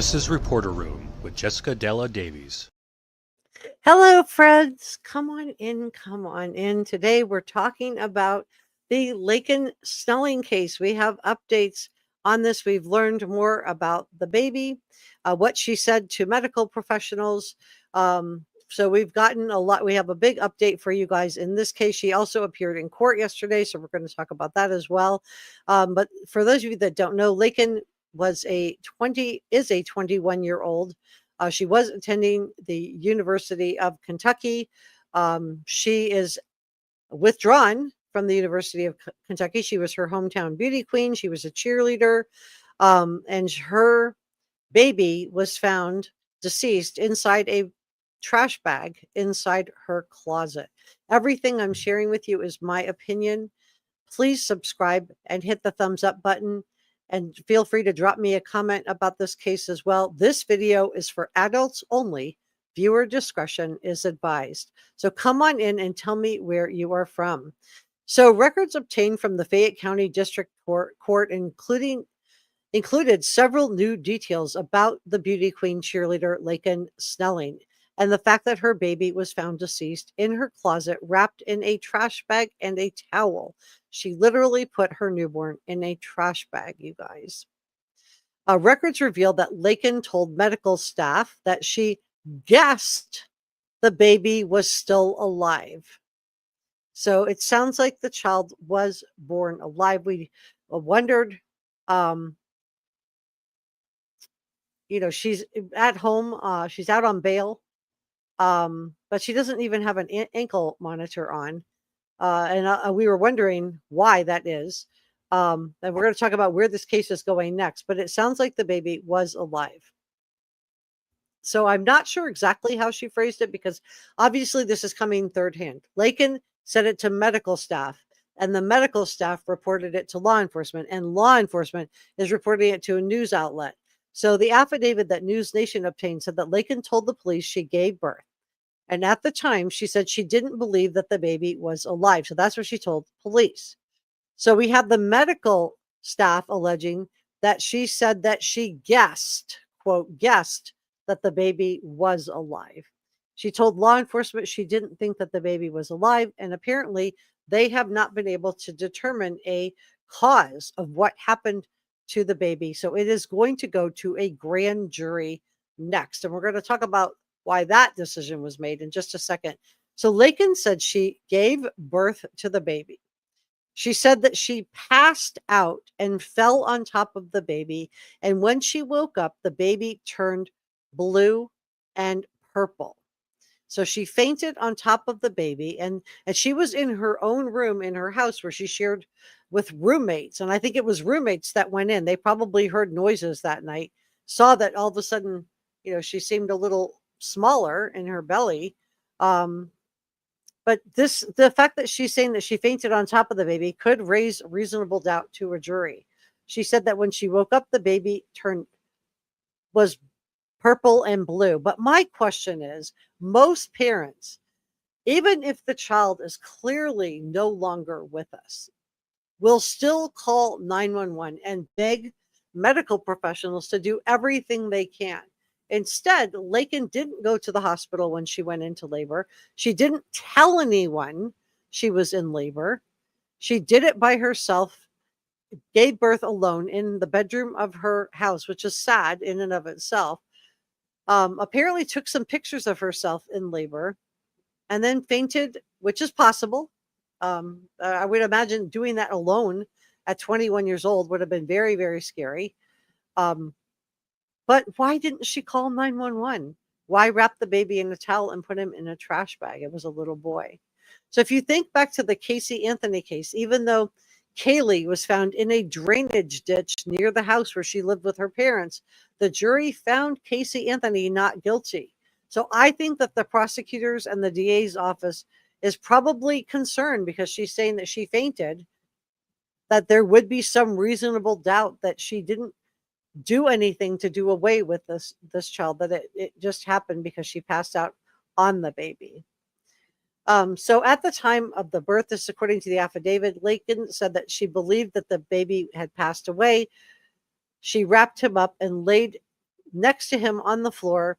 This is Reporter Room with Jessica Della Davies. Hello, friends. Come on in. Come on in. Today we're talking about the Laken Snelling case. We have updates on this. We've learned more about the baby, what she said to medical professionals. So we've gotten a lot. We have a big update for you guys in this case. She also appeared in court yesterday, so we're going to talk about that as well. But for those of you that don't know, Laken is a 21-year-old. She was attending the University of Kentucky. She is withdrawn from the University of Kentucky. She was her hometown beauty queen. She was a cheerleader. And her baby was found deceased inside a trash bag inside her closet. Everything I'm sharing with you is my opinion. Please subscribe and hit the thumbs up button. And feel free to drop me a comment about this case as well. This video is for adults only. Viewer discretion is advised. So come on in and tell me where you are from. So records obtained from the Fayette County District Court included several new details about the beauty queen cheerleader Laken Snelling and the fact that her baby was found deceased in her closet wrapped in a trash bag and a towel. She literally put her newborn in a trash bag, you guys. Records revealed that Laken told medical staff that she guessed the baby was still alive. So it sounds like the child was born alive. We wondered, she's at home. She's out on bail, but she doesn't even have an ankle monitor on. And we were wondering why that is. And we're going to talk about where this case is going next, but it sounds like the baby was alive. So I'm not sure exactly how she phrased it because obviously this is coming third hand. Laken said it to medical staff, and the medical staff reported it to law enforcement, and law enforcement is reporting it to a news outlet. So the affidavit that News Nation obtained said that Laken told the police she gave birth. And at the time, she said she didn't believe that the baby was alive. So that's what she told police. So we have the medical staff alleging that she said that she guessed, quote, guessed that the baby was alive. She told law enforcement she didn't think that the baby was alive. And apparently, they have not been able to determine a cause of what happened to the baby. So it is going to go to a grand jury next. And we're going to talk about why that decision was made in just a second. So Laken said she gave birth to the baby. She said that she passed out and fell on top of the baby. And when she woke up, the baby turned blue and purple. So she fainted on top of the baby, and she was in her own room in her house where she shared with roommates. And I think it was roommates that went in. They probably heard noises that night, saw that all of a sudden, she seemed a little smaller in her belly. But the fact that she's saying that she fainted on top of the baby could raise reasonable doubt to a jury. She said that when she woke up, the baby was purple and blue. But my question is, most parents, even if the child is clearly no longer with us, will still call 911 and beg medical professionals to do everything they can. Instead, Laken didn't go to the hospital when she went into labor. She didn't tell anyone she was in labor. She did it by herself, gave birth alone in the bedroom of her house, which is sad in and of itself. Apparently took some pictures of herself in labor and then fainted, which is possible. I would imagine doing that alone at 21 years old would have been very, very scary. But why didn't she call 911? Why wrap the baby in a towel and put him in a trash bag? It was a little boy. So if you think back to the Casey Anthony case, even though Kaylee was found in a drainage ditch near the house where she lived with her parents, the jury found Casey Anthony not guilty. So I think that the prosecutors and the DA's office is probably concerned because she's saying that she fainted, that there would be some reasonable doubt that she didn't do anything to do away with this child, that it just happened because she passed out on the baby. So at the time of the birth, this according to the affidavit, Laken said that she believed that the baby had passed away. She wrapped him up and laid next to him on the floor.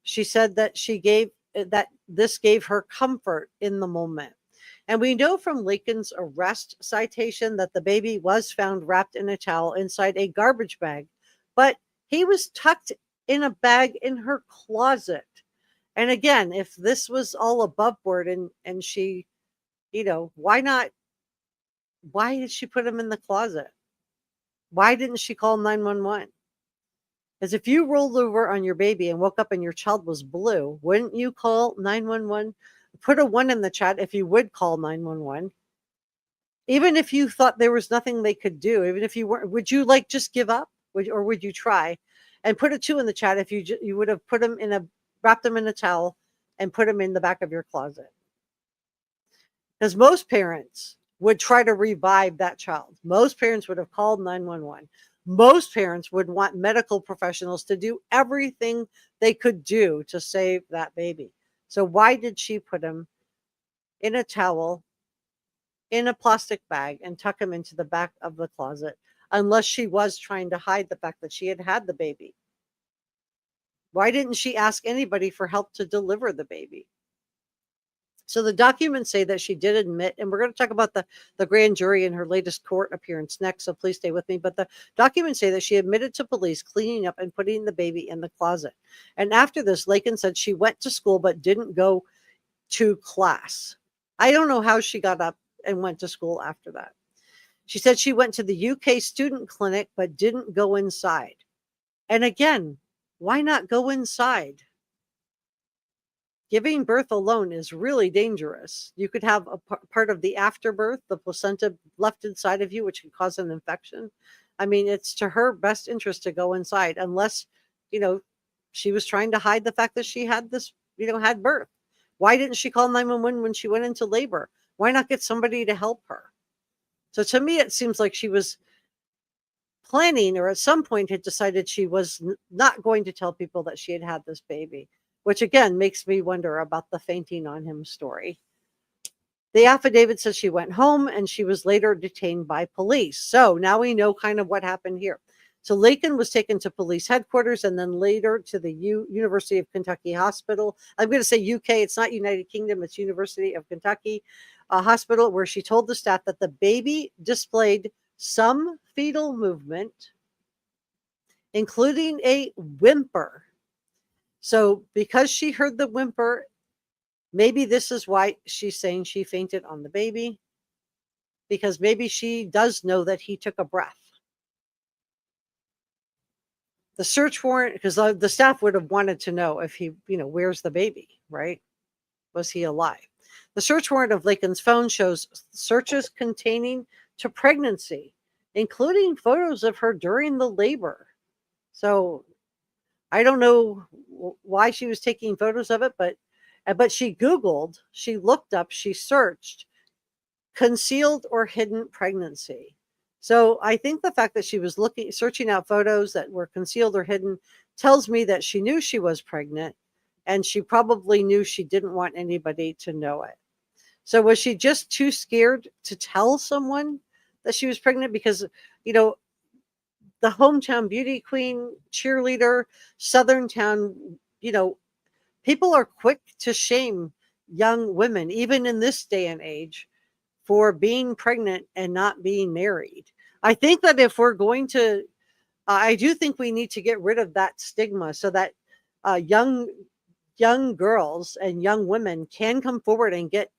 She said that this gave her comfort in the moment. And we know from Laken's arrest citation that the baby was found wrapped in a towel inside a garbage bag, but he was tucked in a bag in her closet. And again, if this was all above board and she, why did she put him in the closet? Why didn't she call 911? Because if you rolled over on your baby and woke up and your child was blue, wouldn't you call 911? Put a 1 in the chat if you would call 911. Even if you thought there was nothing they could do, even if you weren't, would you just give up? Or would you try? And put a 2 in the chat if you would have wrapped them in a towel and put them in the back of your closet. Because most parents would try to revive that child. Most parents would have called 911. Most parents would want medical professionals to do everything they could do to save that baby. So why did she put him in a towel, in a plastic bag, and tuck him into the back of the closet, unless she was trying to hide the fact that she had the baby? Why didn't she ask anybody for help to deliver the baby? So the documents say that she did admit, and we're going to talk about the grand jury and her latest court appearance next, so please stay with me. But the documents say that she admitted to police cleaning up and putting the baby in the closet. And after this, Laken said she went to school but didn't go to class. I don't know how she got up and went to school after that. She said she went to the UK student clinic but didn't go inside. And again, why not go inside? Giving birth alone is really dangerous. You could have a part of the afterbirth, the placenta left inside of you, which can cause an infection. I mean, it's to her best interest to go inside, unless, she was trying to hide the fact that she had this, had birth. Why didn't she call 911 when she went into labor? Why not get somebody to help her? So to me, it seems like she was planning, or at some point had decided she was not going to tell people that she had this baby, which again makes me wonder about the fainting on him story. The affidavit says she went home and she was later detained by police. So now we know kind of what happened here. So Laken was taken to police headquarters and then later to the University of Kentucky Hospital. I'm going to say UK. It's not United Kingdom. It's University of Kentucky Hospital, where she told the staff that the baby displayed some fetal movement, including a whimper. So because she heard the whimper, maybe this is why she's saying she fainted on the baby, because maybe she does know that he took a breath. The search warrant, because the staff would have wanted to know if he, where's the baby, right? Was he alive? The search warrant of Laken's phone shows searches containing to pregnancy, including photos of her during the labor. So I don't know why she was taking photos of it, but she Googled, she looked up, she searched concealed or hidden pregnancy. So I think the fact that she was searching out photos that were concealed or hidden tells me that she knew she was pregnant, and she probably knew she didn't want anybody to know it. So was she just too scared to tell someone that she was pregnant? Because, the hometown beauty queen, cheerleader, Southern town, people are quick to shame young women, even in this day and age, for being pregnant and not being married. I think that if we're going to, I do think we need to get rid of that stigma so that young girls and young women can come forward and get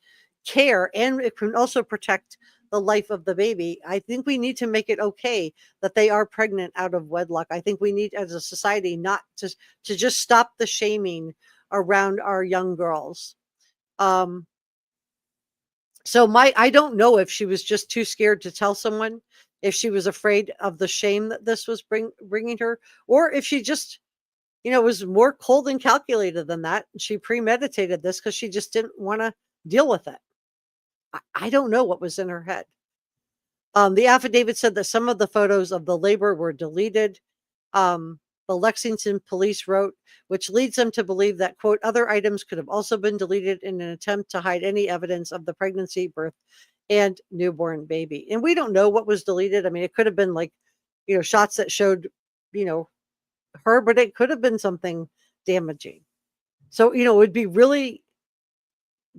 care, and it can also protect the life of the baby. I think we need to make it okay that they are pregnant out of wedlock. I think we need, as a society, not to just stop the shaming around our young girls. So I don't know if she was just too scared to tell someone, if she was afraid of the shame that this was bringing her, or if she just, was more cold and calculated than that. She premeditated this because she just didn't want to deal with it. I don't know what was in her head. The affidavit said that some of the photos of the labor were deleted. The Lexington police wrote, which leads them to believe that, quote, other items could have also been deleted in an attempt to hide any evidence of the pregnancy, birth, and newborn baby. And we don't know what was deleted. I mean, it could have been shots that showed, her, but it could have been something damaging. So, it would be really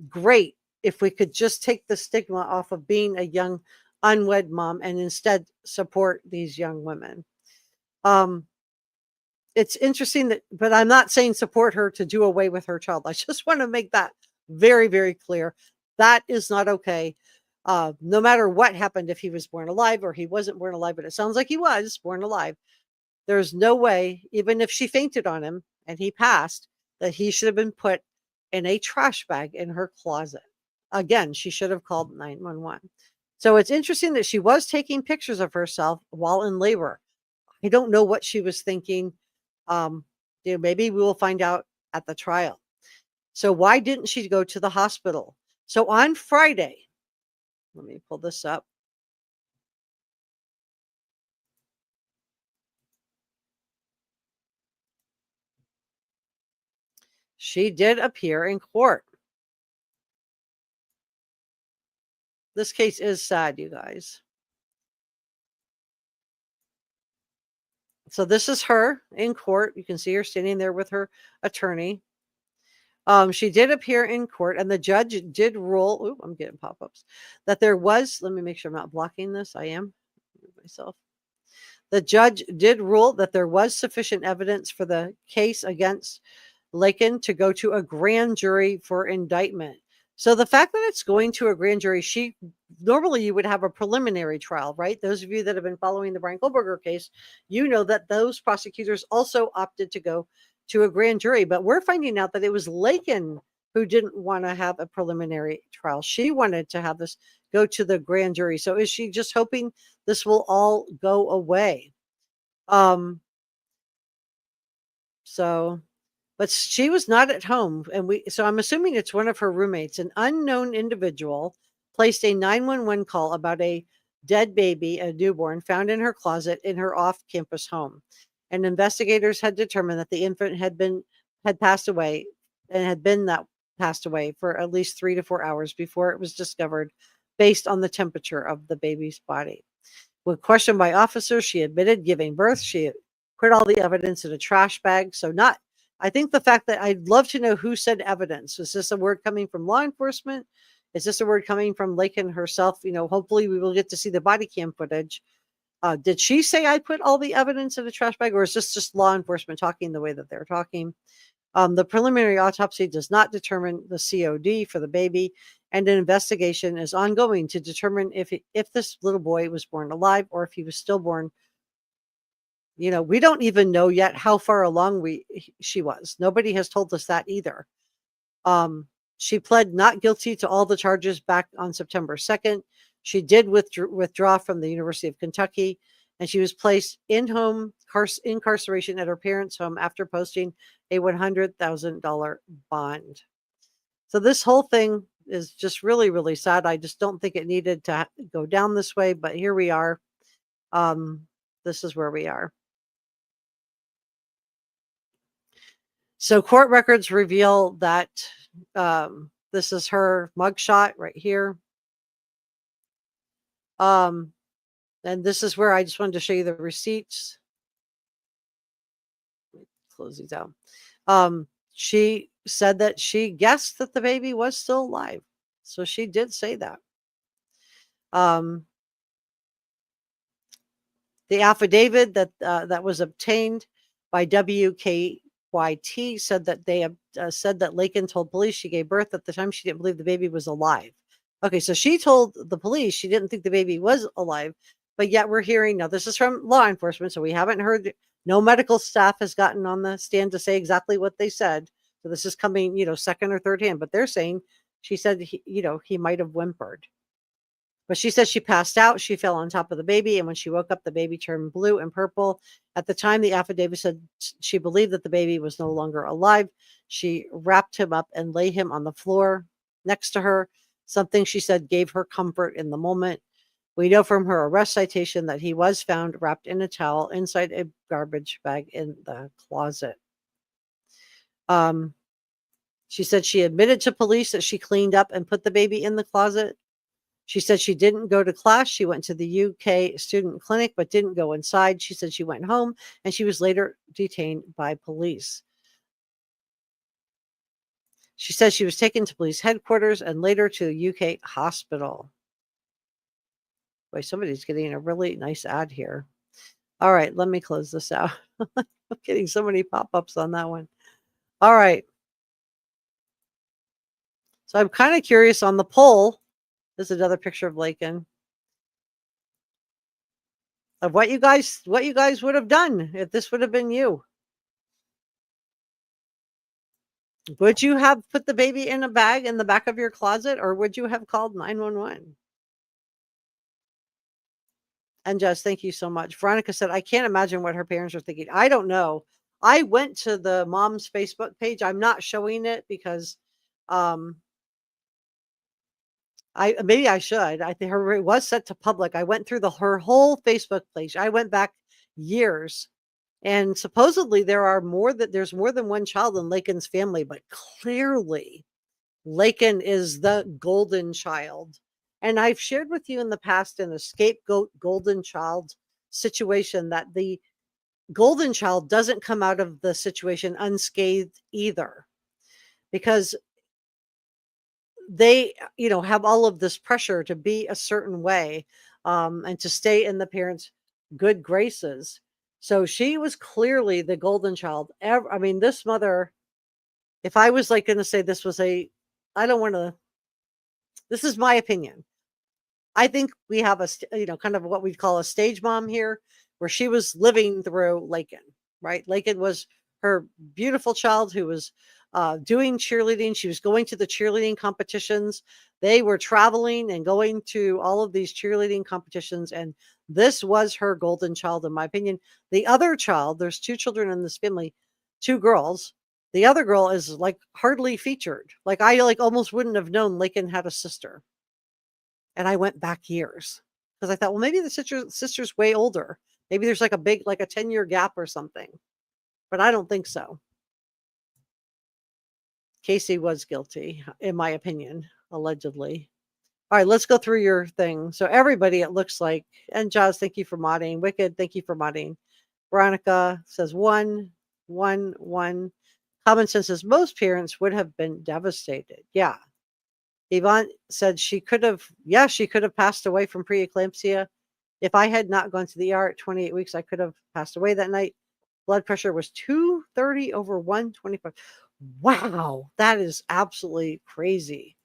great if we could just take the stigma off of being a young unwed mom and instead support these young women. It's interesting that, but I'm not saying support her to do away with her child. I just want to make that very, very clear. That is not okay. No matter what happened, if he was born alive or he wasn't born alive, but it sounds like he was born alive. There's no way, even if she fainted on him and he passed, that he should have been put in a trash bag in her closet. Again, she should have called 911. So it's interesting that she was taking pictures of herself while in labor. I don't know what she was thinking. Maybe we will find out at the trial. So why didn't she go to the hospital? So on Friday, let me pull this up. She did appear in court. This case is sad, you guys. So this is her in court. You can see her standing there with her attorney. She did appear in court, and the judge did rule. Ooh, I'm getting pop-ups. That there was. Let me make sure I'm not blocking this. I am myself. The judge did rule that there was sufficient evidence for the case against Laken to go to a grand jury for indictment. So the fact that it's going to a grand jury, normally you would have a preliminary trial, right? Those of you that have been following the Brian Kohlberger case, you know that those prosecutors also opted to go to a grand jury. But we're finding out that it was Laken who didn't want to have a preliminary trial. She wanted to have this go to the grand jury. So is she just hoping this will all go away? But she was not at home, and so I'm assuming it's one of her roommates. An unknown individual placed a 911 call about a dead baby, a newborn, found in her closet in her off-campus home. And investigators had determined that the infant had passed away and had been passed away for at least 3 to 4 hours before it was discovered, based on the temperature of the baby's body. When questioned by officers, she admitted giving birth. She put all the evidence in a trash bag. So I think the fact that I'd love to know who said evidence. Is this a word coming from law enforcement? Is this a word coming from Laken herself? Hopefully we will get to see the body cam footage. Did she say I put all the evidence in a trash bag, or is this just law enforcement talking the way that they're talking? The preliminary autopsy does not determine the COD for the baby, and an investigation is ongoing to determine if this little boy was born alive or if he was stillborn. We don't even know yet how far along she was. Nobody has told us that either. She pled not guilty to all the charges back on September 2nd. She did withdraw from the University of Kentucky, and she was placed in home incarceration at her parents' home after posting a $100,000 bond. So this whole thing is just really, really sad. I just don't think it needed to go down this way, but here we are. This is where we are. So court records reveal that this is her mugshot right here. And this is where I just wanted to show you the receipts. Close these out. She said that she guessed that the baby was still alive. So she did say that. The affidavit that was obtained by WKYT said that they said that Laken told police she gave birth at the time. She didn't believe the baby was alive. Okay, so she told the police she didn't think the baby was alive, but yet we're hearing, now this is from law enforcement, so we haven't heard, no medical staff has gotten on the stand to say exactly what they said. So this is coming, second or third hand, but they're saying she said, he might have whimpered. But she said she passed out. She fell on top of the baby, and when she woke up, the baby turned blue and purple. At the time, the affidavit said she believed that the baby was no longer alive. She wrapped him up and laid him on the floor next to her, something she said gave her comfort in the moment. We know from her arrest citation that he was found wrapped in a towel inside a garbage bag in the closet. She said she admitted to police that she cleaned up and put the baby in the closet. She said she didn't go to class. She went to the UK student clinic, but didn't go inside. She said she went home and she was later detained by police. She said she was taken to police headquarters and later to the UK hospital. Boy, somebody's getting a really nice ad here. All right, let me close this out. I'm getting so many pop-ups on that one. All right. So I'm kind of curious on the poll. There's another picture of Laken. Of what you guys would have done if this would have been you. Would you have put the baby in a bag in the back of your closet, or would you have called 911? And Jess, thank you so much. Veronica said, I can't imagine what her parents are thinking. I don't know. I went to the mom's Facebook page. I'm not showing it because maybe I should. I think it was set to public. I went through her whole Facebook page. I went back years. And supposedly there's more than one child in Laken's family, but clearly Laken is the golden child. And I've shared with you in the past in a scapegoat golden child situation that the golden child doesn't come out of the situation unscathed either, because they, have all of this pressure to be a certain way, and to stay in the parents' good graces. So she was clearly the golden child. I mean, this mother, if I was like going to say this was this is my opinion. I think we have kind of what we'd call a stage mom here, where she was living through Laken, right? Laken was her beautiful child who was doing cheerleading. She was going to the cheerleading competitions. They were traveling and going to all of these cheerleading competitions. And this was her golden child, in my opinion. The other child, there's two children in this family, two girls. The other girl is like hardly featured. Like I almost wouldn't have known Laken had a sister. And I went back years because I thought, well, maybe the sister's way older. Maybe there's like a 10-year gap or something. But I don't think so. Casey was guilty, in my opinion, allegedly. All right, let's go through your thing. So everybody, it looks like, and Jaws, thank you for modding. Wicked, thank you for modding. Veronica says 1, 1, 1. Common sense says most parents would have been devastated. Yeah. Yvonne said she could have passed away from preeclampsia. If I had not gone to the ER at 28 weeks, I could have passed away that night. Blood pressure was 230 over 125. Wow, that is absolutely crazy.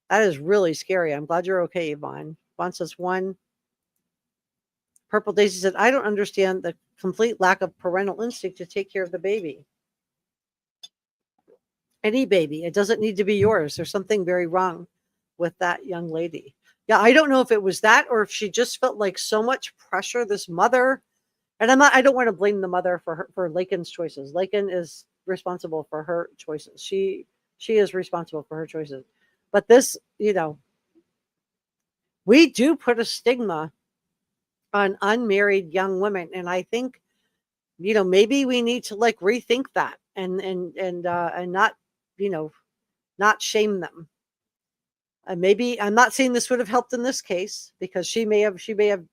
That is really scary. I'm glad you're okay, Yvonne. Yvonne says 1. Purple Daisy said, I don't understand the complete lack of parental instinct to take care of the baby. Any baby. It doesn't need to be yours. There's something very wrong with that young lady. Yeah, I don't know if it was that or if she just felt like so much pressure. This mother, and I don't want to blame the mother for Laken's choices. Laken is responsible for her choices. She is responsible for her choices. But this, we do put a stigma on unmarried young women, and I think, maybe we need to rethink that and not, not shame them. Maybe I'm not saying this would have helped in this case because she may have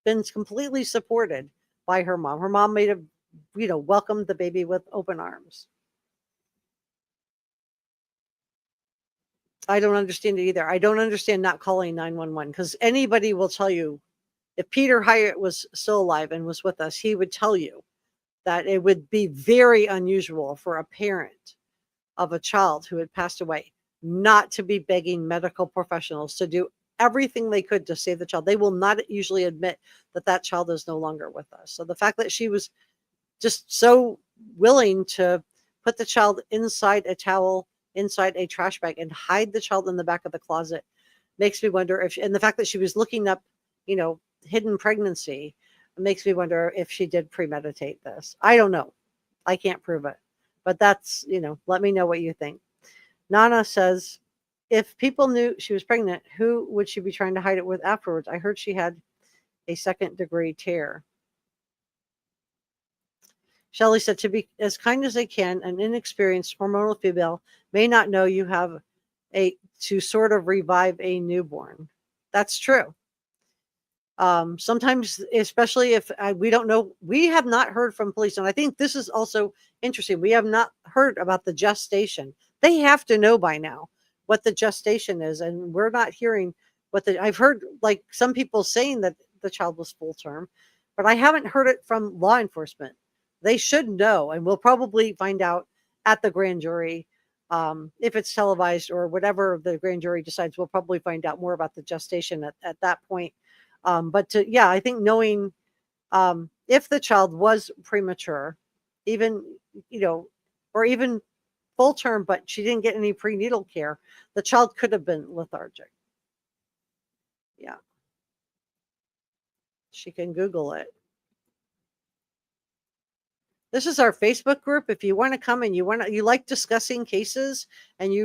been completely supported by her mom. Her mom may have, welcomed the baby with open arms. I don't understand it either. I don't understand not calling 911 because anybody will tell you, if Peter Hyatt was still alive and was with us, he would tell you that it would be very unusual for a parent of a child who had passed away not to be begging medical professionals to do everything they could to save the child. They will not usually admit that child is no longer with us. So the fact that she was just so willing to put the child inside a towel, inside a trash bag, and hide the child in the back of the closet makes me wonder and the fact that she was looking up, hidden pregnancy makes me wonder if she did premeditate this. I don't know. I can't prove it. But that's, let me know what you think. Nana says, if people knew she was pregnant, who would she be trying to hide it with afterwards? I heard she had a 2nd-degree tear. Shelley said, to be as kind as they can, an inexperienced hormonal female may not know you have to sort of revive a newborn. That's true. Sometimes, especially if we don't know, we have not heard from police. And I think this is also interesting. We have not heard about the gestation. They have to know by now what the gestation is. And we're not hearing I've heard like some people saying that the child was full term, but I haven't heard it from law enforcement. They should know. And we'll probably find out at the grand jury. If it's televised or whatever the grand jury decides, we'll probably find out more about the gestation at that point. Yeah, I think knowing if the child was premature, even, or even full term, but she didn't get any prenatal care, the child could have been lethargic. Yeah. She can Google it. This is our Facebook group. If you want to come and you like discussing cases and we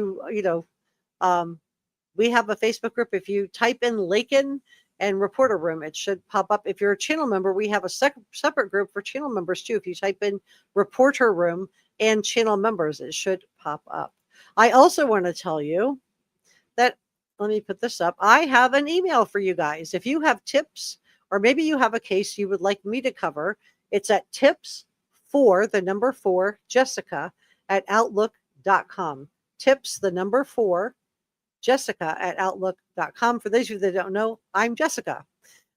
have a Facebook group. If you type in Laken and Reporter Room, it should pop up. If you're a channel member, we have a separate group for channel members too. If you type in Reporter Room and channel members, it should pop up. I also want to tell you that, let me put this up. I have an email for you guys. If you have tips, or maybe you have a case you would like me to cover, it's at tips4 Jessica@outlook.com. Tips 4 Jessica@outlook.com. For those of you that don't know, I'm Jessica.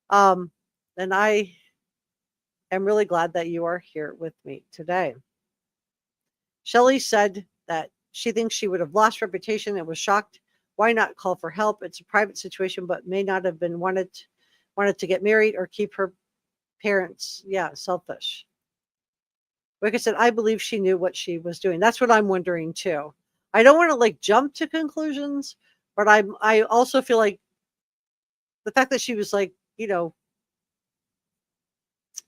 And I am really glad that you are here with me today. Shelley said that she thinks she would have lost reputation and was shocked. Why not call for help? It's a private situation, but may not have been wanted to get married or keep her parents. Yeah, selfish. Like I said, I believe she knew what she was doing. That's what I'm wondering too. I don't want to like jump to conclusions, but I also feel like the fact that she was like,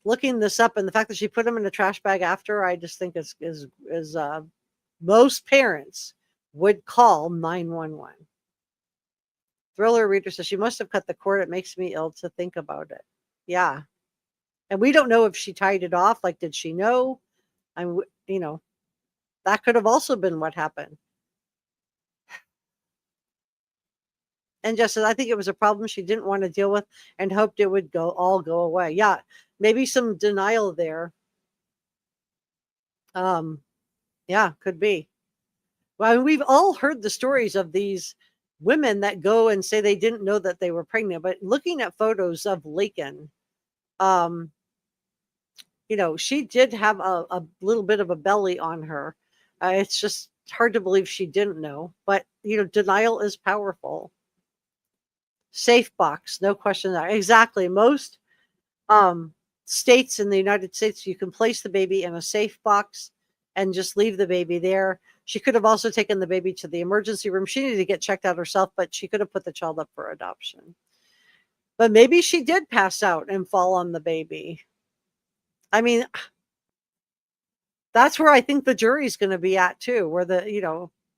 looking this up, and the fact that she put him in a trash bag after, I just think is most parents would call 911. Thriller reader says she must have cut the cord. It makes me ill to think about it. Yeah. And we don't know if she tied it off. Like, did she know? That could have also been what happened. And just says, I think it was a problem she didn't want to deal with and hoped it would all go away. Yeah. Maybe some denial there. Yeah, could be. Well, we've all heard the stories of these women that go and say they didn't know that they were pregnant, but looking at photos of Laken, she did have a little bit of a belly on her. It's just hard to believe she didn't know, but denial is powerful. Safe box, no question. Exactly. Most states in the United States, you can place the baby in a safe box and just leave the baby there. She could have also taken the baby to the emergency room. She needed to get checked out herself, but she could have put the child up for adoption. But maybe she did pass out and fall on the baby. I mean, that's where I think the jury's going to be at too, where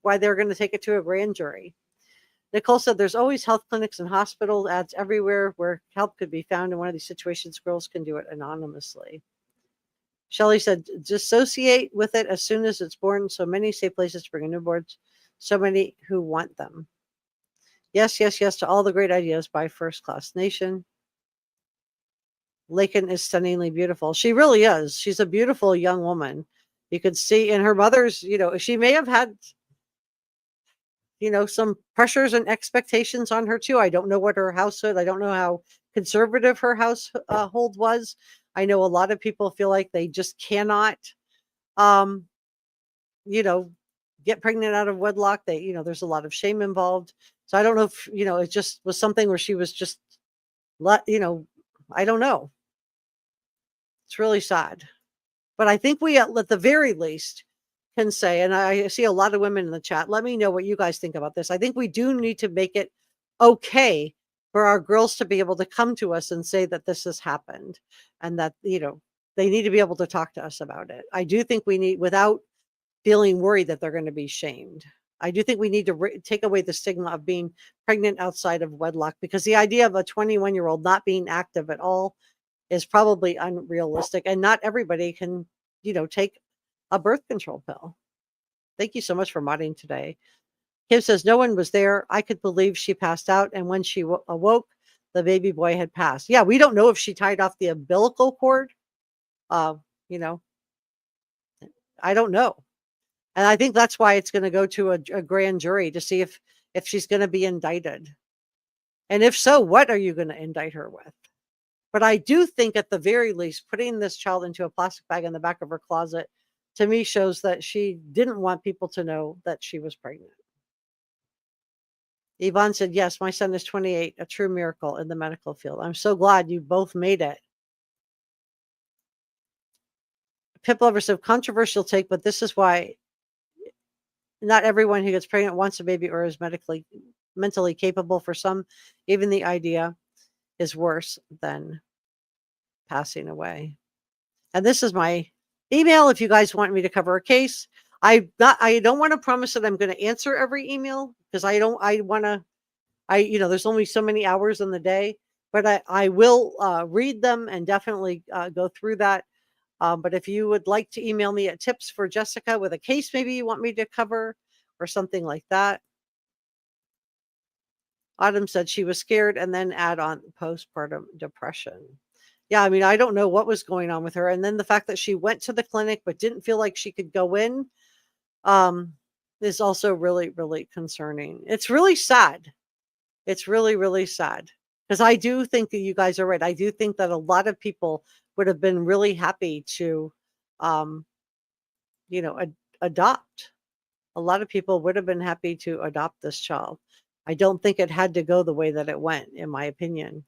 why they're going to take it to a grand jury. Nicole said there's always health clinics and hospital ads everywhere where help could be found. In one of these situations, girls can do it anonymously. Shelley said, dissociate with it as soon as it's born. So many safe places to bring newborns. So many who want them. Yes, yes, yes to all the great ideas by First Class Nation. Laken is stunningly beautiful. She really is. She's a beautiful young woman. You could see in her mother's, she may have had, some pressures and expectations on her too. I don't know what her household, I don't know how conservative her household was. I know a lot of people feel like they just cannot, get pregnant out of wedlock. There's a lot of shame involved. So I don't know if, it just was something where she was just I don't know. It's really sad. But I think we, at the very least, can say, and I see a lot of women in the chat, let me know what you guys think about this. I think we do need to make it okay for our girls to be able to come to us and say that this has happened and that, they need to be able to talk to us about it. I do think we need, without feeling worried that they're going to be shamed. I do think we need to take away the stigma of being pregnant outside of wedlock, because the idea of a 21-year-old not being active at all is probably unrealistic, and not everybody can, take a birth control pill. Thank you so much for modding today. Kim says, no one was there. I could believe she passed out. And when she awoke, the baby boy had passed. Yeah, we don't know if she tied off the umbilical cord. You know, I don't know. And I think that's why it's going to go to a grand jury to see if she's going to be indicted. And if so, what are you going to indict her with? But I do think at the very least, putting this child into a plastic bag in the back of her closet, to me, shows that she didn't want people to know that she was pregnant. Yvonne said, yes, my son is 28, a true miracle in the medical field. I'm so glad you both made it. Pip Lover said, controversial take, but this is why not everyone who gets pregnant wants a baby or is mentally capable. For some, even the idea is worse than passing away. And this is my email if you guys want me to cover a case. I don't want to promise that I'm going to answer every email, because there's only so many hours in the day, but I will read them and definitely go through that. But if you would like to email me at tips for Jessica with a case maybe you want me to cover or something like that. Autumn said she was scared, and then add on postpartum depression. Yeah, I mean, I don't know what was going on with her. And then the fact that she went to the clinic but didn't feel like she could go in is also really, really concerning. It's really sad. It's really, really sad, because I do think that you guys are right. I do think that a lot of people would have been really happy to, adopt. A lot of people would have been happy to adopt this child. I don't think it had to go the way that it went, in my opinion.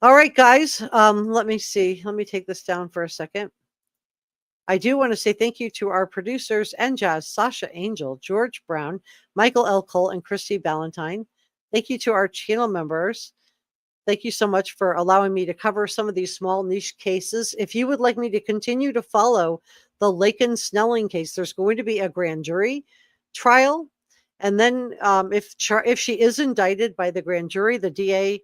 All right, guys, let me see. Let me take this down for a second. I do want to say thank you to our producers and Jazz, Sasha Angel, George Brown, Michael L. Cole, and Christy Ballantyne. Thank you to our channel members. Thank you so much for allowing me to cover some of these small niche cases. If you would like me to continue to follow the Laken Snelling case, there's going to be a grand jury trial. And then if she is indicted by the grand jury, the DA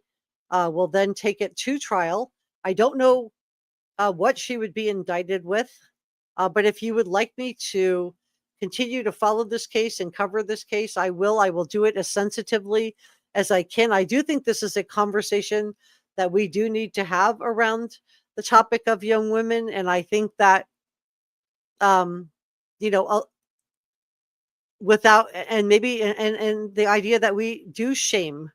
will then take it to trial. I don't know what she would be indicted with, but if you would like me to continue to follow this case and cover this case, I will. I will do it as sensitively as I can. I do think this is a conversation that we do need to have around the topic of young women. And I think that, without, and maybe, and the idea that we do shame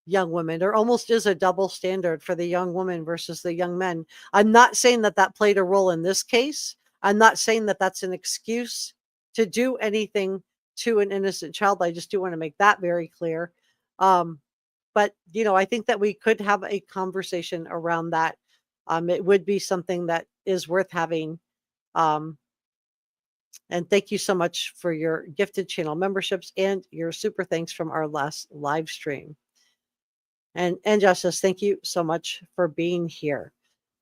young women, there almost is a double standard for the young woman versus the young men. I'm not saying that that played a role in this case. I'm not saying that that's an excuse to do anything to an innocent child. I just do want to make that very clear. But, I think that we could have a conversation around that. It would be something that is worth having. And thank you so much for your gifted channel memberships and your super thanks from our last live stream. And Justice, thank you so much for being here.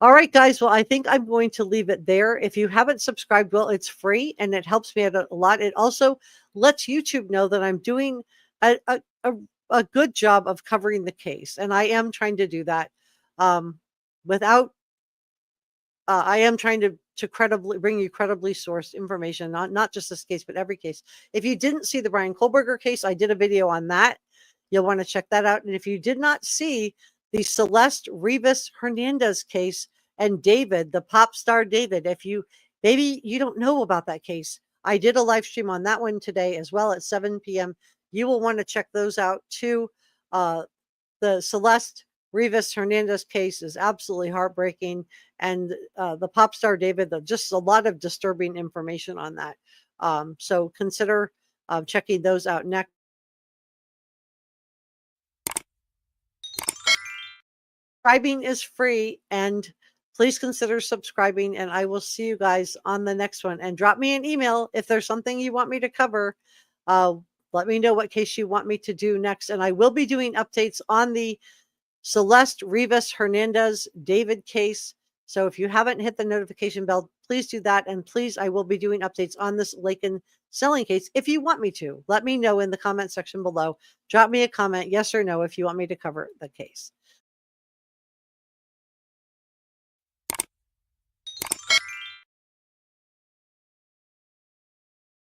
All right, guys. Well, I think I'm going to leave it there. If you haven't subscribed, well, it's free and it helps me out a lot. It also lets YouTube know that I'm doing a good job of covering the case. And I am trying to do that I am trying to credibly bring you credibly sourced information, not just this case, but every case. If you didn't see the Brian Kohlberger case, I did a video on that. You'll want to check that out. And if you did not see the Celeste Rivas Hernandez case and David, the pop star David, maybe you don't know about that case, I did a live stream on that one today as well at 7 p.m. You will want to check those out too. The Celeste Rivas Hernandez case is absolutely heartbreaking. And the pop star David, just a lot of disturbing information on that. So consider checking those out next. Subscribing is free, and please consider subscribing, and I will see you guys on the next one. And drop me an email if there's something you want me to cover. Let me know what case you want me to do next. And I will be doing updates on the Celeste Rivas Hernandez David case. So if you haven't hit the notification bell, please do that. And please, I will be doing updates on this Laken Snelling case. If you want me to, let me know in the comment section below. Drop me a comment, yes or no, if you want me to cover the case.